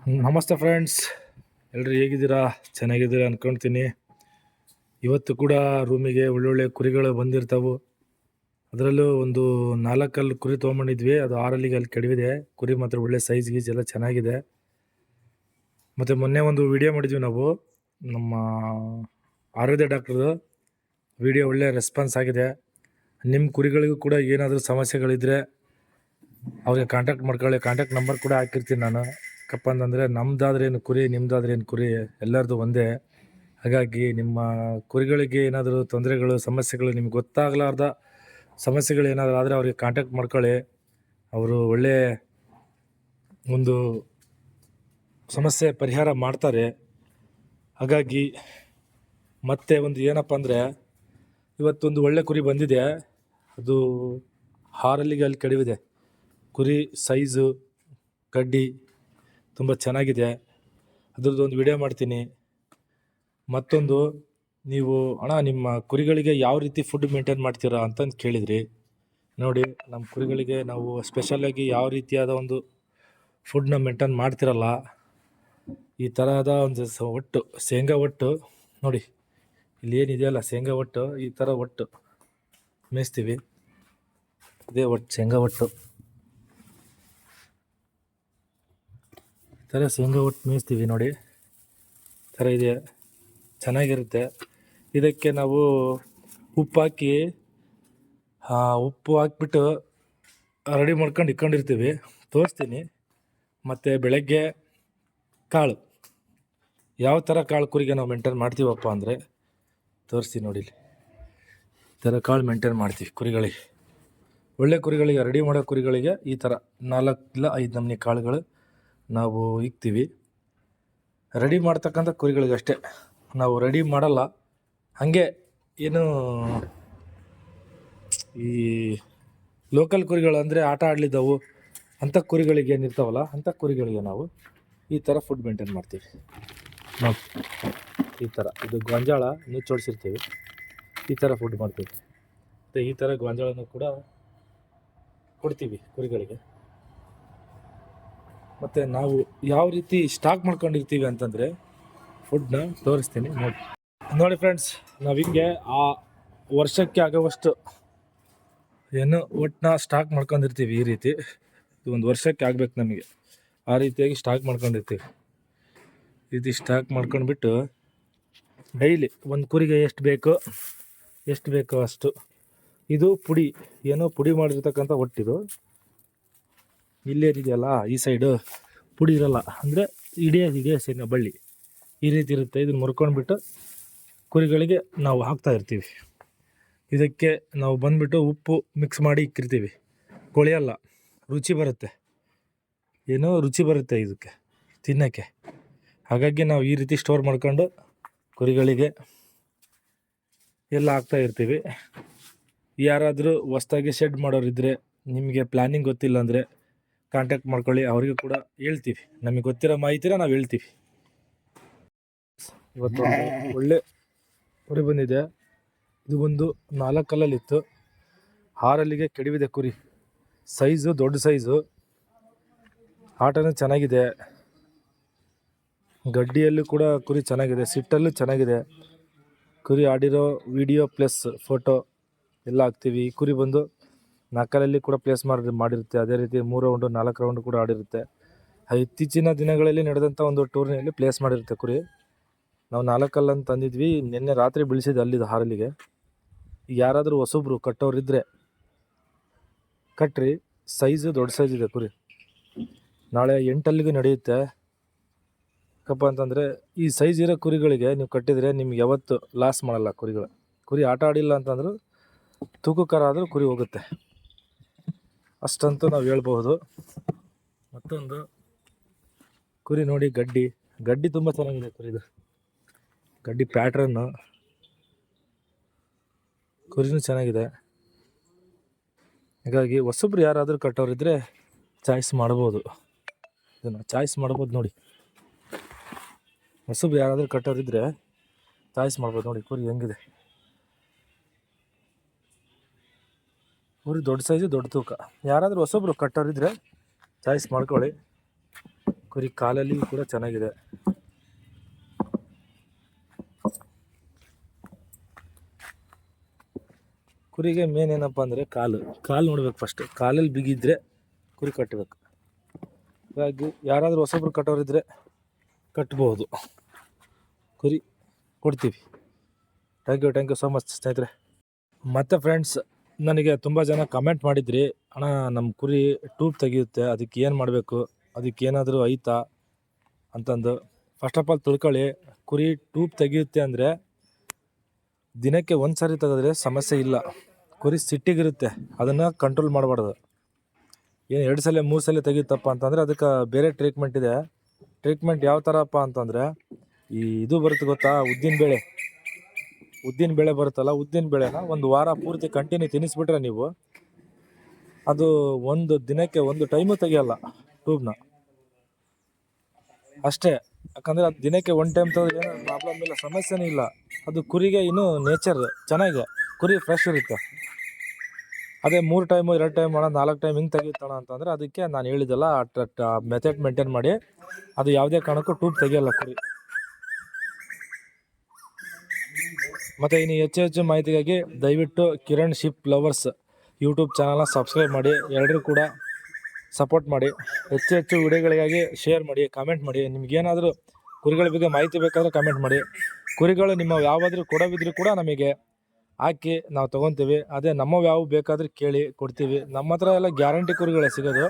ನಮಸ್ತೆ ಫ್ರೆಂಡ್ಸ್, ಎಲ್ಲರೂ ಹೇಗಿದ್ದೀರಾ? ಚೆನ್ನಾಗಿದ್ದೀರಾ ಅಂದ್ಕೊಳ್ತೀನಿ. ಇವತ್ತು ಕೂಡ ರೂಮಿಗೆ ಒಳ್ಳೊಳ್ಳೆ ಕುರಿಗಳು ಬಂದಿರ್ತಾವೆ. ಅದರಲ್ಲೂ ಒಂದು 4 ಕುರಿ ತೊಗೊಂಬಂದಿದ್ವಿ. ಅದು 6 ಅಲ್ಲಿ ಕೆಡವಿದೆ. ಕುರಿ ಮಾತ್ರ ಒಳ್ಳೆ ಸೈಜ್ ಗೀಜ್ ಎಲ್ಲ ಚೆನ್ನಾಗಿದೆ. ಮತ್ತು ಮೊನ್ನೆ ಒಂದು ವಿಡಿಯೋ ಮಾಡಿದ್ವಿ ನಾವು, ನಮ್ಮ ಆಯುರ್ವೇದ ಡಾಕ್ಟ್ರದು ವಿಡಿಯೋ. ಒಳ್ಳೆ ರೆಸ್ಪಾನ್ಸ್ ಆಗಿದೆ. ನಿಮ್ಮ ಕುರಿಗಳಿಗೂ ಕೂಡ ಏನಾದರೂ ಸಮಸ್ಯೆಗಳಿದ್ದರೆ ಅವ್ರಿಗೆ ಕಾಂಟ್ಯಾಕ್ಟ್ ಮಾಡ್ಕೊಳ್ಳಿ. ಕಾಂಟ್ಯಾಕ್ಟ್ ನಂಬರ್ ಕೂಡ ಹಾಕಿರ್ತೀನಿ ನಾನು. ಯಾಕಪ್ಪ ಅಂತಂದರೆ ನಮ್ಮದಾದ್ರೇನು ಕುರಿ, ನಿಮ್ಮದಾದ್ರೇನು ಕುರಿ, ಎಲ್ಲರದು ಒಂದೇ. ಹಾಗಾಗಿ ನಿಮ್ಮ ಕುರಿಗಳಿಗೆ ಏನಾದರೂ ತೊಂದರೆಗಳು, ಸಮಸ್ಯೆಗಳು, ನಿಮ್ಗೆ ಗೊತ್ತಾಗಲಾರ್ದ ಸಮಸ್ಯೆಗಳು ಏನಾದರೂ ಆದರೆ ಅವ್ರಿಗೆ ಕಾಂಟ್ಯಾಕ್ಟ್ ಮಾಡ್ಕೊಳ್ಳಿ. ಅವರು ಒಳ್ಳೆ ಒಂದು ಸಮಸ್ಯೆ ಪರಿಹಾರ ಮಾಡ್ತಾರೆ. ಹಾಗಾಗಿ ಮತ್ತೆ ಒಂದು ಏನಪ್ಪ ಅಂದರೆ, ಇವತ್ತೊಂದು ಒಳ್ಳೆ ಕುರಿ ಬಂದಿದೆ. ಅದು 6 ಅಲ್ಲಿ ಕೆಡವಿದೆ. ಕುರಿ ಸೈಜು, ಕಡ್ಡಿ ತುಂಬ ಚೆನ್ನಾಗಿದೆ. ಅದ್ರದ್ದು ಒಂದು ವಿಡಿಯೋ ಮಾಡ್ತೀನಿ. ಮತ್ತೊಂದು, ನೀವು ಅಣ್ಣ ನಿಮ್ಮ ಕುರಿಗಳಿಗೆ ಯಾವ ರೀತಿ ಫುಡ್ ಮೇಂಟೈನ್ ಮಾಡ್ತೀರಾ ಅಂತಂದು ಕೇಳಿದ್ರಿ. ನೋಡಿ, ನಮ್ಮ ಕುರಿಗಳಿಗೆ ನಾವು ಸ್ಪೆಷಲಾಗಿ ಯಾವ ರೀತಿಯಾದ ಒಂದು ಫುಡ್ನ ಮೇಂಟೈನ್ ಮಾಡ್ತಿರಲ್ಲ, ಈ ಥರದ ಒಂದು ಒಟ್ಟು ಶೇಂಗಾ ಒಟ್ಟು ನೋಡಿ, ಇಲ್ಲಿ ಏನಿದೆಯಲ್ಲ ಶೇಂಗಾ ಒಟ್ಟು, ಈ ಥರ ಒಟ್ಟು ಮೇಯಿಸ್ತೀವಿ. ಇದೇ ಒಟ್ಟು ಶೇಂಗಾ ಒಟ್ಟು, ಈ ಥರ ಶೇಂಗಾ ಒಟ್ಟು ಮೇಯಿಸ್ತೀವಿ ನೋಡಿ. ಈ ಥರ ಇದೆ, ಚೆನ್ನಾಗಿರುತ್ತೆ. ಇದಕ್ಕೆ ನಾವು ಉಪ್ಪು ಹಾಕಿಬಿಟ್ಟು ರೆಡಿ ಮಾಡ್ಕೊಂಡು ಇಟ್ಕೊಂಡಿರ್ತೀವಿ. ತೋರಿಸ್ತೀನಿ. ಮತ್ತು ಬೆಳಗ್ಗೆ ಕಾಳು, ಯಾವ ಥರ ಕಾಳು ಕುರಿಗೆ ನಾವು ಮೇಂಟೈನ್ ಮಾಡ್ತೀವಪ್ಪ ಅಂದರೆ ತೋರಿಸ್ತೀನಿ ನೋಡಿ. ಈ ಥರ ಕಾಳು ಮೇಂಟೈನ್ ಮಾಡ್ತೀವಿ ಕುರಿಗಳಿಗೆ. ಒಳ್ಳೆ ಕುರಿಗಳಿಗೆ, ರೆಡಿ ಮಾಡೋ ಕುರಿಗಳಿಗೆ ಈ ಥರ 4 ಇಲ್ಲ 5 ನಮೂನಿ ಕಾಳುಗಳು ನಾವು ಇಕ್ತೀವಿ. ರೆಡಿ ಮಾಡ್ತಕ್ಕಂಥ ಕುರಿಗಳಿಗೆ ಅಷ್ಟೇ, ನಾವು ರೆಡಿ ಮಾಡಲ್ಲ. ಹಾಗೆ ಏನು ಈ ಲೋಕಲ್ ಕುರಿಗಳು ಅಂದರೆ ಆಟ ಆಡಲಿದ್ದವು ಅಂಥ ಕುರಿಗಳಿಗೆ ಏನಿರ್ತಾವಲ್ಲ, ಅಂಥ ಕುರಿಗಳಿಗೆ ನಾವು ಈ ಥರ ಫುಡ್ ಮೇಂಟೈನ್ ಮಾಡ್ತೀವಿ. ನೋಡಿ, ಈ ಥರ ಇದು ಗೊಂಜಾಳ ನುಚ್ಚೋಡಿಸಿರ್ತೀವಿ. ಈ ಥರ ಫುಡ್ ಮಾಡ್ತೀವಿ. ಮತ್ತು ಈ ಥರ ಗೊಂಜಾಳನೂ ಕೂಡ ಕೊಡ್ತೀವಿ ಕುರಿಗಳಿಗೆ. ಮತ್ತು ನಾವು ಯಾವ ರೀತಿ ಸ್ಟಾಕ್ ಮಾಡ್ಕೊಂಡಿರ್ತೀವಿ ಅಂತಂದರೆ ಫುಡ್ನ ತೋರಿಸ್ತೀನಿ ನೋಡಿ ಫ್ರೆಂಡ್ಸ್. ನಾವು ಹಿಂಗೆ ಆ ವರ್ಷಕ್ಕೆ ಆಗೋವಷ್ಟು ಏನು ಒಟ್ಟನ್ನ ಸ್ಟಾಕ್ ಮಾಡ್ಕೊಂಡಿರ್ತೀವಿ. ಈ ರೀತಿ ಇದು ಒಂದು ವರ್ಷಕ್ಕೆ ಆಗಬೇಕು ನಮಗೆ, ಆ ರೀತಿಯಾಗಿ ಸ್ಟಾಕ್ ಮಾಡ್ಕೊಂಡಿರ್ತೀವಿ. ಈ ರೀತಿ ಸ್ಟಾಕ್ ಮಾಡ್ಕೊಂಡ್ಬಿಟ್ಟು ಡೈಲಿ ಒಂದು ಕುರಿಗೆ ಎಷ್ಟು ಬೇಕೋ ಅಷ್ಟು. ಇದು ಪುಡಿ, ಏನೋ ಪುಡಿ ಮಾಡಿರ್ತಕ್ಕಂಥ ಒಟ್ಟಿದು. ಇಲ್ಲೇನಿದೆಯಲ್ಲ ಈ ಸೈಡು ಪುಡಿ ಇರಲ್ಲ, ಅಂದರೆ ಇಡಿಯೋದಿದೆ ಶೇಂಗಾ ಬಳ್ಳಿ ಈ ರೀತಿ ಇರುತ್ತೆ. ಇದನ್ನು ಮುರ್ಕೊಂಡ್ಬಿಟ್ಟು ಕುರಿಗಳಿಗೆ ನಾವು ಹಾಕ್ತಾ ಇರ್ತೀವಿ. ಇದಕ್ಕೆ ನಾವು ಬಂದುಬಿಟ್ಟು ಉಪ್ಪು ಮಿಕ್ಸ್ ಮಾಡಿ ಇಕ್ಕಿರ್ತೀವಿ. ಕೊಳೆಯಲ್ಲ, ರುಚಿ ಬರುತ್ತೆ, ಏನೋ ರುಚಿ ಬರುತ್ತೆ ಇದಕ್ಕೆ ತಿನ್ನೋಕ್ಕೆ. ಹಾಗಾಗಿ ನಾವು ಈ ರೀತಿ ಸ್ಟೋರ್ ಮಾಡ್ಕೊಂಡು ಕುರಿಗಳಿಗೆ ಎಲ್ಲ ಹಾಕ್ತಾ ಇರ್ತೀವಿ. ಯಾರಾದರೂ ಹೊಸ್ದಾಗಿ ಶೆಡ್ ಮಾಡೋರಿದ್ದರೆ, ನಿಮಗೆ ಪ್ಲ್ಯಾನಿಂಗ್ ಗೊತ್ತಿಲ್ಲ ಅಂದರೆ ಕಾಂಟ್ಯಾಕ್ಟ್ ಮಾಡ್ಕೊಳ್ಳಿ. ಅವರಿಗೂ ಕೂಡ ಹೇಳ್ತೀವಿ, ನಮಗೆ ಗೊತ್ತಿರೋ ಮಾಹಿತಿನ ನಾವು ಹೇಳ್ತೀವಿ. ಇವತ್ತು ಒಳ್ಳೆ ಕುರಿ ಬಂದಿದೆ. ಇದು ಒಂದು 4 ಅಲ್ಲಿತ್ತು, 6 ಕೆಡವಿದೆ ಕುರಿ. ಸೈಜು ದೊಡ್ಡ ಸೈಜು, ಆಟನೂ ಚೆನ್ನಾಗಿದೆ. ಗಡ್ಡಿಯಲ್ಲೂ ಕೂಡ ಕುರಿ ಚೆನ್ನಾಗಿದೆ, ಸಿಟ್ಟಲ್ಲೂ ಚೆನ್ನಾಗಿದೆ. ಕುರಿ ಆಡಿರೋ ವಿಡಿಯೋ ಪ್ಲಸ್ ಫೋಟೋ ಎಲ್ಲ ಹಾಕ್ತೀವಿ. ಈ ಕುರಿ ಬಂದು 4 ಕೂಡ ಪ್ಲೇಸ್ ಮಾಡಿರುತ್ತೆ. ಅದೇ ರೀತಿ 3 ರೌಂಡು 4 ರೌಂಡು ಕೂಡ ಆಡಿರುತ್ತೆ. ಇತ್ತೀಚಿನ ದಿನಗಳಲ್ಲಿ ನಡೆದಂಥ ಒಂದು ಟೂರ್ನಿಯಲ್ಲಿ ಪ್ಲೇಸ್ ಮಾಡಿರುತ್ತೆ ಕುರಿ. ನಾವು 4 ಅಂತ ತಂದಿದ್ವಿ, ನಿನ್ನೆ ರಾತ್ರಿ ಬೀಳಿಸಿದ್ದು ಅಲ್ಲಿದ್ದು 6 ಯಾರಾದರೂ ಹೊಸಬ್ರು ಕಟ್ಟೋರಿದ್ದರೆ ಕಟ್ಟ್ರಿ. ಸೈಜು ದೊಡ್ಡ ಸೈಜ್ ಇದೆ ಕುರಿ. ನಾಳೆ 8 ನಡೆಯುತ್ತೆ. ಯಾಕಪ್ಪ ಅಂತಂದರೆ ಈ ಸೈಜ್ ಇರೋ ಕುರಿಗಳಿಗೆ ನೀವು ಕಟ್ಟಿದರೆ ನಿಮ್ಗೆ ಯಾವತ್ತು ಲಾಸ್ ಮಾಡಲ್ಲ ಕುರಿಗಳು. ಕುರಿ ಆಟ ಆಡಿಲ್ಲ ಅಂತಂದರೂ ತೂಕಕ್ಕರ ಆದರೂ ಕುರಿ ಹೋಗುತ್ತೆ, ಅಷ್ಟಂತೂ ನಾವು ಹೇಳ್ಬಹುದು. ಮತ್ತೊಂದು ಕುರಿ ನೋಡಿ, ಗಡ್ಡಿ ತುಂಬ ಚೆನ್ನಾಗಿದೆ ಕುರಿದು. ಗಡ್ಡಿ ಪ್ಯಾಟ್ರನ್ನು, ಕುರಿನೂ ಚೆನ್ನಾಗಿದೆ. ಹಾಗಾಗಿ ಹೊಸಬ್ರು ಯಾರಾದರೂ ಕಟ್ಟೋರಿದ್ದರೆ ಚಾಯ್ಸ್ ಮಾಡ್ಬೋದು, ಇದನ್ನು ಚಾಯ್ಸ್ ಮಾಡ್ಬೋದು. ನೋಡಿ, ಹೊಸಬ್ರು ಯಾರಾದರೂ ಕಟ್ಟೋರಿದ್ದರೆ ಚಾಯ್ಸ್ ಮಾಡ್ಬೋದು. ನೋಡಿ ಕುರಿ ಹೆಂಗಿದೆ. ಕುರಿ ದೊಡ್ಡ ಸೈಜು, ದೊಡ್ಡ ತೂಕ. ಯಾರಾದರೂ ಹೊಸಬ್ರು ಕಟ್ಟೋರಿದ್ದರೆ ಚಾಯ್ಸ್ ಮಾಡ್ಕೊಳ್ಳಿ. ಕುರಿ ಕಾಲಲ್ಲಿ ಕೂಡ ಚೆನ್ನಾಗಿದೆ. ಕುರಿಗೆ ಮೇನ್ ಏನಪ್ಪ ಅಂದರೆ ಕಾಲು ನೋಡ್ಬೇಕು. ಫಸ್ಟ್ ಕಾಲಲ್ಲಿ ಬಿಗಿದ್ರೆ ಕುರಿ ಕಟ್ಟಬೇಕು. ಹಾಗಾಗಿ ಯಾರಾದರೂ ಹೊಸಬ್ರು ಕಟ್ಟೋರಿದ್ದರೆ ಕಟ್ಬೋದು. ಕುರಿ ಕೊಡ್ತೀವಿ. ಥ್ಯಾಂಕ್ ಯು ಸೋ ಮಚ್ ಸ್ನೇಹಿತರೆ. ಮತ್ತು ಫ್ರೆಂಡ್ಸ್, ನನಗೆ ತುಂಬ ಜನ ಕಮೆಂಟ್ ಮಾಡಿದ್ರಿ, ಅಣ್ಣ ನಮ್ಮ ಕುರಿ ಟೂಬ್ ತೆಗೆಯುತ್ತೆ, ಅದಕ್ಕೆ ಏನು ಮಾಡಬೇಕು, ಅದಕ್ಕೆ ಏನಾದರೂ ಐತಾ ಅಂತಂದು. ಫಸ್ಟ್ ಆಫ್ ಆಲ್ ತಿಳ್ಕೊಳ್ಳಿ, ಕುರಿ ಟೂಬ್ ತೆಗೆಯುತ್ತೆ ಅಂದರೆ ದಿನಕ್ಕೆ ಒಂದು ಸಾರಿ ತೆಗೆದ್ರೆ ಸಮಸ್ಯೆ ಇಲ್ಲ. ಕುರಿ ಸಿಟ್ಟಿಗಿರುತ್ತೆ, ಅದನ್ನು ಕಂಟ್ರೋಲ್ ಮಾಡಬಾರ್ದು. ಏನು 2 ಸಲ 3 ಸಲ ತೆಗೆಯುತ್ತಪ್ಪ ಅಂತಂದರೆ ಅದಕ್ಕೆ ಬೇರೆ ಟ್ರೀಟ್ಮೆಂಟ್ ಇದೆ. ಟ್ರೀಟ್ಮೆಂಟ್ ಯಾವ ಥರಪ್ಪ ಅಂತಂದರೆ, ಇದು ಬರುತ್ತೆ ಗೊತ್ತಾ, ಉದ್ದಿನ ಬೇಳೆ ಬರುತ್ತಲ್ಲ, ಉದ್ದಿನ ಬೇಳೆನ 1 ವಾರ ಪೂರ್ತಿ ಕಂಟಿನ್ಯೂ ತಿನ್ನಿಸ್ಬಿಟ್ರೆ ನೀವು, ಅದು ಒಂದು ದಿನಕ್ಕೆ 1 ಟೈಮು ತೆಗಿಯಲ್ಲ ಟ್ಯೂಬ್ನ ಅಷ್ಟೇ. ಯಾಕಂದರೆ ಅದು ದಿನಕ್ಕೆ 1 ಟೈಮ್ ತೆಗೆದ್ರೆ ಏನೋ ಪ್ರಾಬ್ಲಮ್ ಇಲ್ಲ, ಸಮಸ್ಯೆನೇ ಇಲ್ಲ. ಅದು ಕುರಿಗೆ ಇನ್ನೂ ನೇಚರ್ ಚೆನ್ನಾಗಿದೆ, ಕುರಿ ಫ್ರೆಶ್ ಇರುತ್ತೆ. ಅದೇ 3 ಟೈಮು 2 ಟೈಮ್ 4 ಟೈಮ್ ಹಿಂಗೆ ತೆಗಿತಾಣ ಅಂತಂದರೆ ಅದಕ್ಕೆ ನಾನು ಹೇಳಿದ್ದೆಲ್ಲ ಮೆಥಡ್ ಮೇಂಟೈನ್ ಮಾಡಿ, ಅದು ಯಾವುದೇ ಕಾರಣಕ್ಕೂ ಟ್ಯೂಬ್ ತೆಗಿಯಲ್ಲ ಕುರಿ. ಮತ್ತು ಇನ್ನು ಹೆಚ್ಚು ಮಾಹಿತಿಗಾಗಿ ದಯವಿಟ್ಟು ಕಿರಣ್ ಶಿಪ್ ಲವರ್ಸ್ ಯೂಟ್ಯೂಬ್ ಚಾನಲ್ನ ಸಬ್ಸ್ಕ್ರೈಬ್ ಮಾಡಿ. ಎಲ್ಲರೂ ಕೂಡ ಸಪೋರ್ಟ್ ಮಾಡಿ. ಹೆಚ್ಚು ವಿಡಿಯೋಗಳಿಗಾಗಿ ಶೇರ್ ಮಾಡಿ, ಕಮೆಂಟ್ ಮಾಡಿ. ನಿಮಗೇನಾದರೂ ಕುರಿಗಳ ಬಗ್ಗೆ ಮಾಹಿತಿ ಬೇಕಾದರೆ ಕಮೆಂಟ್ ಮಾಡಿ. ಕುರಿಗಳು ನಿಮ್ಮ ಯಾವಾದರೂ ಕೊಡವಿದ್ರೂ ಕೂಡ ನಮಗೆ ಹಾಕಿ ನಾವು ತೊಗೊತೀವಿ. ಅದೇ ನಮ್ಮವು ಯಾವ ಬೇಕಾದರೂ ಕೇಳಿ ಕೊಡ್ತೀವಿ. ನಮ್ಮ ಹತ್ರ ಎಲ್ಲ ಗ್ಯಾರಂಟಿ ಕುರಿಗಳೇ ಸಿಗೋದು,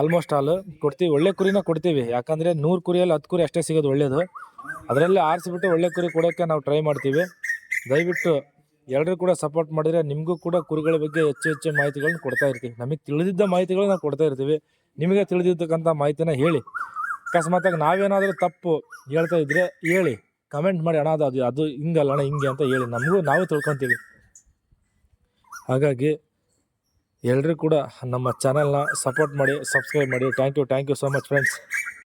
ಆಲ್ಮೋಸ್ಟ್ ಆಲ್ ಕೊಡ್ತೀವಿ. ಒಳ್ಳೆ ಕುರಿನ ಕೊಡ್ತೀವಿ. ಯಾಕಂದರೆ 100 ಕುರಿಯಲ್ಲಿ 10 ಕುರಿ ಅಷ್ಟೇ ಸಿಗೋದು ಒಳ್ಳೆಯದು. ಅದರಲ್ಲಿ ಆರಿಸಿಬಿಟ್ಟು ಒಳ್ಳೆ ಕುರಿ ಕೊಡೋಕ್ಕೆ ನಾವು ಟ್ರೈ ಮಾಡ್ತೀವಿ. ದಯವಿಟ್ಟು ಎಲ್ಲರೂ ಕೂಡ ಸಪೋರ್ಟ್ ಮಾಡಿದರೆ ನಿಮಗೂ ಕೂಡ ಕುರಿಗಳ ಬಗ್ಗೆ ಹೆಚ್ಚು ಮಾಹಿತಿಗಳನ್ನ ಕೊಡ್ತಾ ಇರ್ತೀವಿ. ನಮಗೆ ತಿಳಿದಿದ್ದ ಮಾಹಿತಿಗಳು ನಾವು ಕೊಡ್ತಾ ಇರ್ತೀವಿ. ನಿಮಗೆ ತಿಳಿದಿರ್ತಕ್ಕಂಥ ಮಾಹಿತಿನ ಹೇಳಿ. ಅಕಸ್ಮಾತಾಗಿ ನಾವೇನಾದರೂ ತಪ್ಪು ಹೇಳ್ತಾ ಇದ್ದರೆ ಹೇಳಿ, ಕಮೆಂಟ್ ಮಾಡಿ, ಅಣ್ಣ ಅದು ಹಿಂಗಲ್ಲ ಅಣ್ಣ ಹಿಂಗೆ ಅಂತ ಹೇಳಿ, ನಾವು ತಿಳ್ಕೊತೀವಿ. ಹಾಗಾಗಿ ಎಲ್ಲರೂ ಕೂಡ ನಮ್ಮ ಚಾನಲ್ನ ಸಪೋರ್ಟ್ ಮಾಡಿ, ಸಬ್ಸ್ಕ್ರೈಬ್ ಮಾಡಿ. Thank you so much friends.